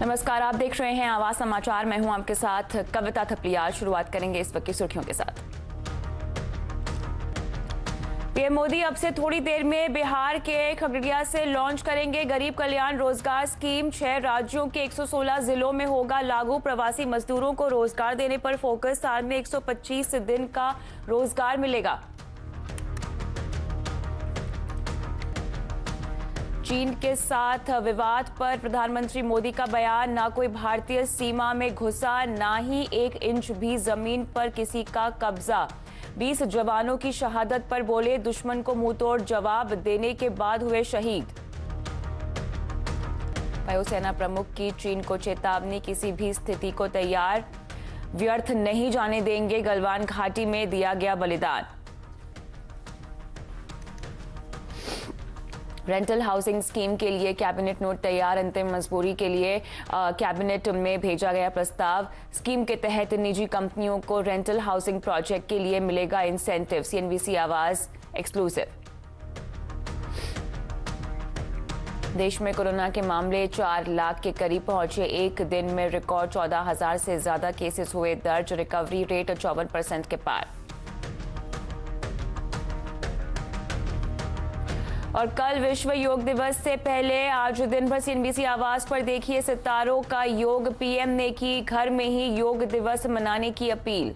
नमस्कार, आप देख रहे हैं आवाज समाचार। मैं हूं आपके साथ कविता थपलियाल। शुरुआत करेंगे इस वक्त की सुर्खियों के साथ। पीएम मोदी अब से थोड़ी देर में बिहार के खगड़िया से लॉन्च करेंगे गरीब कल्याण रोजगार स्कीम। 6 राज्यों के 116 जिलों में होगा लागू। प्रवासी मजदूरों को रोजगार देने पर फोकस। साल में 125 दिन का रोजगार मिलेगा। चीन के साथ विवाद पर प्रधानमंत्री मोदी का बयान। ना कोई भारतीय सीमा में घुसा, ना ही 1 इंच भी जमीन पर किसी का कब्जा। 20 जवानों की शहादत पर बोले, दुश्मन को मुंहतोड़ जवाब देने के बाद हुए शहीद। वायुसेना प्रमुख की चीन को चेतावनी, किसी भी स्थिति को तैयार व्यर्थ नहीं जाने देंगे। गलवान घाटी में दिया गया बलिदान। रेंटल हाउसिंग स्कीम के लिए कैबिनेट नोट तैयार। अंतिम मंजूरी के लिए कैबिनेट में भेजा गया प्रस्ताव। स्कीम के तहत निजी कंपनियों को रेंटल हाउसिंग प्रोजेक्ट के लिए मिलेगा इंसेंटिव। सीएनबीसी आवाज एक्सक्लूसिव। देश में कोरोना के मामले 4 लाख के करीब पहुंचे। एक दिन में रिकॉर्ड 14,000 से ज्यादा केसेस हुए दर्ज। रिकवरी रेट 54% के पार। और कल विश्व योग दिवस से पहले आज दिन भर सीएनबीसी आवाज पर देखिए सितारों का योग। पीएम ने की घर में ही योग दिवस मनाने की अपील।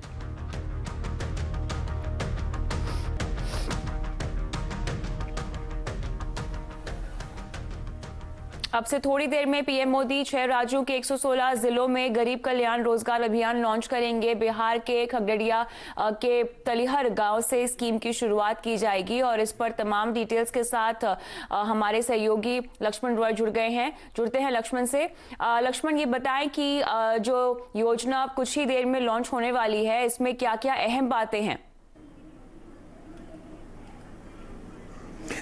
अब से थोड़ी देर में पीएम मोदी 6 राज्यों के 116 जिलों में गरीब कल्याण रोजगार अभियान लॉन्च करेंगे। बिहार के खगड़िया के तलिहर गांव से स्कीम की शुरुआत की जाएगी और इस पर तमाम डिटेल्स के साथ हमारे सहयोगी लक्ष्मण रॉय जुड़ते हैं लक्ष्मण से। लक्ष्मण, ये बताएं कि जो योजना कुछ ही देर में लॉन्च होने वाली है, इसमें क्या क्या अहम बातें हैं?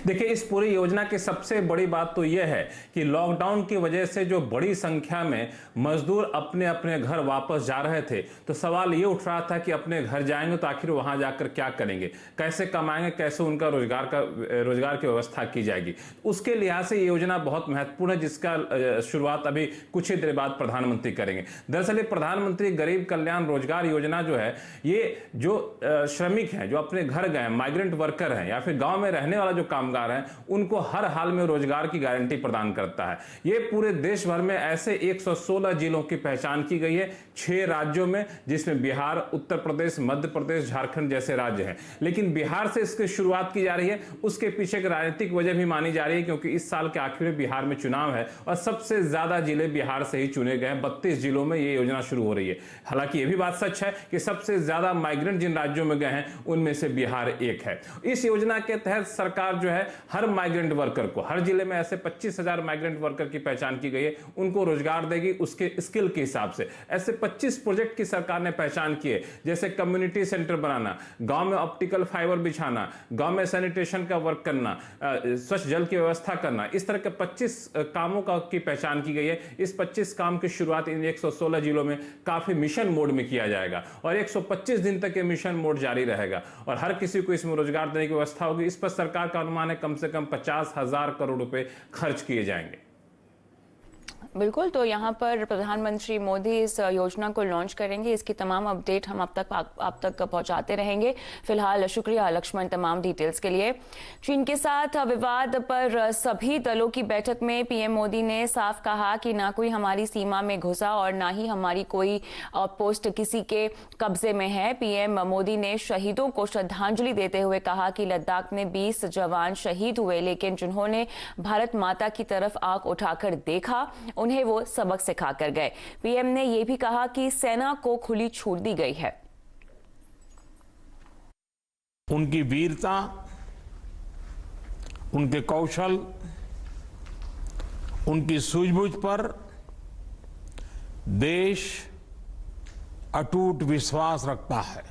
देखिए, इस पूरी योजना की सबसे बड़ी बात तो यह है कि लॉकडाउन की वजह से जो बड़ी संख्या में मजदूर अपने अपने घर वापस जा रहे थे, तो सवाल ये उठ रहा था कि अपने घर जाएंगे तो आखिर वहां जाकर क्या करेंगे, कैसे कमाएंगे, कैसे उनका रोजगार की व्यवस्था की जाएगी। उसके लिहाज से ये योजना बहुत महत्वपूर्ण है, जिसका शुरुआत अभी कुछ ही देर बाद प्रधानमंत्री करेंगे। दरअसल प्रधानमंत्री गरीब कल्याण रोजगार योजना जो है, ये जो श्रमिक हैं, जो अपने घर गए, माइग्रेंट वर्कर हैं या फिर गाँव में रहने वाला जो कामगार हैं, उनको हर हाल में रोजगार की गारंटी प्रदान करता है। ये पूरे देश भर में ऐसे 116 जिलों की पहचान की गई है, 6 राज्यों में, जिसमें बिहार, उत्तर प्रदेश, मध्य प्रदेश, झारखंड जैसे राज्य हैं। लेकिन बिहार से इसकी शुरुआत की जा रही है। उसके पीछे एक राजनीतिक वजह भी मानी जा रही है, क्योंकि इस साल के आखिर में बिहार में चुनाव है और सबसे ज्यादा जिले बिहार से ही चुने गए हैं। 32 जिलों में ये योजना शुरू हो रही है। हालांकि यह भी बात सच है कि सबसे ज्यादा माइग्रेंट जिन राज्यों में गए हैं, उनमें से बिहार एक है। इस योजना के तहत सरकार जो है हर माइग्रेंट वर्कर को, हर जिले में ऐसे 25,000 माइग्रेंट वर्कर की पहचान की गई है, उनको रोजगार देगी उसके स्किल के हिसाब से। ऐसे 25 प्रोजेक्ट की सरकार ने पहचान की है, जैसे कम्युनिटी सेंटर बनाना, गांव में ऑप्टिकल फाइबर बिछाना, गांव में सैनिटेशन का वर्क करना, स्वच्छ जल की व्यवस्था करना। इस तरह के 25 कामों की पहचान की गई है। इस 25 काम की शुरुआत इन 116 जिलों में काफी मिशन मोड में किया जाएगा और 125 दिन तक ये मिशन मोड जारी रहेगा और हर किसी को इसमें रोजगार देने की व्यवस्था होगी। इस पर सरकार का अनुमान है कम से कम 50,000 करोड़ रुपए खर्च किए जाएंगे। बिल्कुल, तो यहाँ पर प्रधानमंत्री मोदी इस योजना को लॉन्च करेंगे। इसकी तमाम अपडेट हम आप तक पहुंचाते रहेंगे। फिलहाल शुक्रिया लक्ष्मण तमाम डिटेल्स के लिए। चीन के साथ विवाद पर सभी दलों की बैठक में पीएम मोदी ने साफ कहा कि ना कोई हमारी सीमा में घुसा और ना ही हमारी कोई पोस्ट किसी के कब्जे में है। पीएम मोदी ने शहीदों को श्रद्धांजलि देते हुए कहा कि लद्दाख में 20 जवान शहीद हुए, लेकिन जिन्होंने भारत माता की तरफ आंख उठाकर देखा, उन्हें वो सबक सिखा कर गए। पीएम ने यह भी कहा कि सेना को खुली छूट दी गई है। उनकी वीरता, उनके कौशल, उनकी सूझबूझ पर देश अटूट विश्वास रखता है।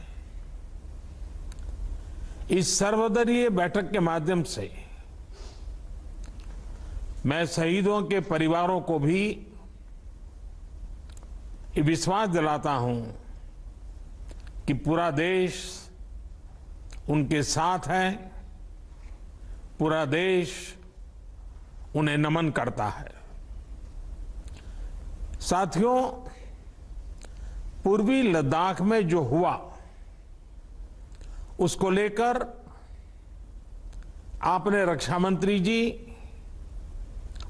इस सर्वदलीय बैठक के माध्यम से मैं शहीदों के परिवारों को भी विश्वास दिलाता हूं कि पूरा देश उनके साथ है, पूरा देश उन्हें नमन करता है। साथियों, पूर्वी लद्दाख में जो हुआ उसको लेकर आपने रक्षा मंत्री जी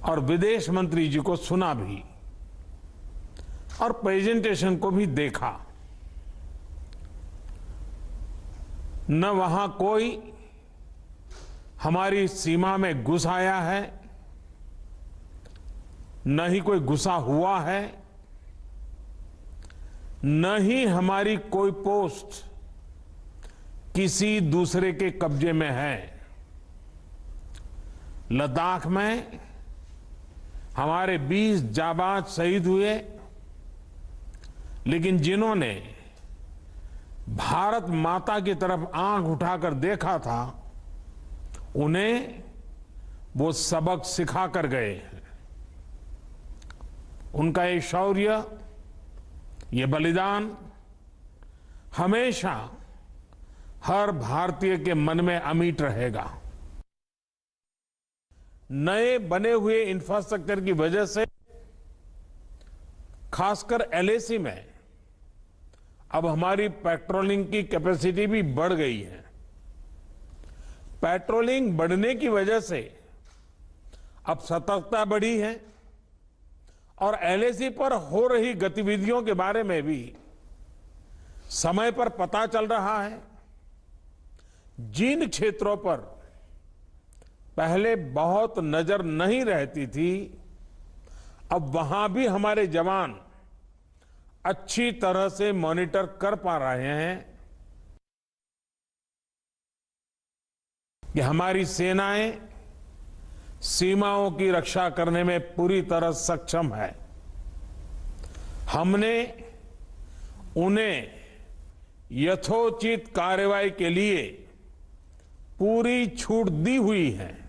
और विदेश मंत्री जी को सुना भी और प्रेजेंटेशन को भी देखा। न वहां कोई हमारी सीमा में घुस आया है, न ही कोई घुसा हुआ है, न ही हमारी कोई पोस्ट किसी दूसरे के कब्जे में है। लद्दाख में हमारे 20 जाबाज शहीद हुए, लेकिन जिन्होंने भारत माता की तरफ आंख उठाकर देखा था, उन्हें वो सबक सिखा कर गए हैं। उनका ये शौर्य, ये बलिदान हमेशा हर भारतीय के मन में अमिट रहेगा। नए बने हुए इंफ्रास्ट्रक्चर की वजह से खासकर LAC में अब हमारी पेट्रोलिंग की कैपेसिटी भी बढ़ गई है। पेट्रोलिंग बढ़ने की वजह से अब सतर्कता बढ़ी है और LAC पर हो रही गतिविधियों के बारे में भी समय पर पता चल रहा है। जिन क्षेत्रों पर पहले बहुत नजर नहीं रहती थी, अब वहां भी हमारे जवान अच्छी तरह से मॉनिटर कर पा रहे हैं कि हमारी सेनाएं सीमाओं की रक्षा करने में पूरी तरह सक्षम है। हमने उन्हें यथोचित कार्रवाई के लिए पूरी छूट दी हुई है।